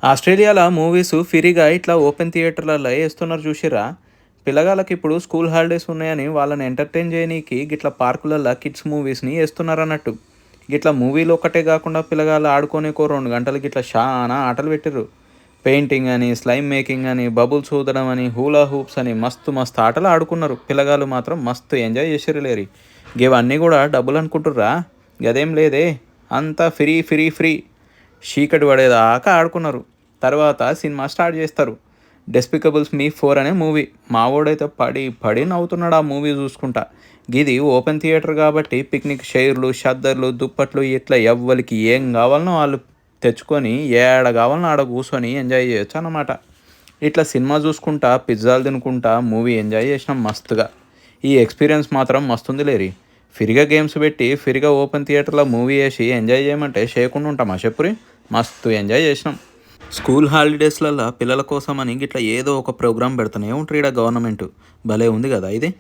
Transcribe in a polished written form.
ఆస్ట్రేలియాలో మూవీస్ ఫ్రీగా ఇట్లా ఓపెన్ థియేటర్లలో వేస్తున్నారు చూసిర్రా. పిల్లగాళ్ళకి ఇప్పుడు స్కూల్ హాలిడేస్ ఉన్నాయని వాళ్ళని ఎంటర్టైన్ చేయనీకి గిట్ల పార్కులలో కిడ్స్ మూవీస్ని వేస్తున్నారు అన్నట్టు. గిట్ల మూవీలు ఒక్కటే కాకుండా పిల్లగాళ్ళు ఆడుకోనికో 2 గంటలు గిట్ల చాలా ఆటలు పెట్టిర్రు. పెయింటింగ్ అని, స్లైమ్ మేకింగ్ అని, బబుల్స్ ఊదడం అని, హూలా హూప్స్ అని మస్తు మస్తు ఆటలు ఆడుకున్నారు. పిల్లగాళ్ళు మాత్రం మస్తు ఎంజాయ్ చేసిర్రు లేరి. ఇవన్నీ కూడా డబ్బులు అనుకుంటుర్రా? గదేం లేదే, అంతా ఫ్రీ ఫ్రీ ఫ్రీ. చీకటి పడేదాకా ఆడుకున్నారు. తర్వాత సినిమా స్టార్ట్ చేస్తారు. డెస్పికబుల్స్ మీ 4 అనే మూవీ. మావోడైతే పడి పడి నవ్వుతున్నాడు ఆ మూవీ చూసుకుంటా. గిది ఓపెన్ థియేటర్ కాబట్టి పిక్నిక్ చైర్లు, షద్దర్లు, దుప్పట్లు ఇట్లా ఎవ్వరికి ఏం కావాలనో వాళ్ళు తెచ్చుకొని ఏడ కావాలనో ఆడ కూర్చొని ఎంజాయ్ చేయొచ్చు అన్నమాట. ఇట్లా సినిమా చూసుకుంటా, పిజ్జాలు తినుకుంటా మూవీ ఎంజాయ్ చేసినాం మస్తుగా. ఈ ఎక్స్పీరియన్స్ మాత్రం మస్తుంది లేరి. ఫ్రీగా గేమ్స్ పెట్టి ఫ్రీగా ఓపెన్ థియేటర్లో మూవీ వేసి ఎంజాయ్ చేయమంటే చేయకుండా ఉంటామా చెప్పురి. మస్తు ఎంజాయ్ చేసినాం. స్కూల్ హాలిడేస్లల్లో పిల్లల కోసమని గిట్లా ఏదో ఒక ప్రోగ్రాం పెడుతూనే ఉంటారు ఈడ గవర్నమెంట్. భలే ఉంది కదా ఇది.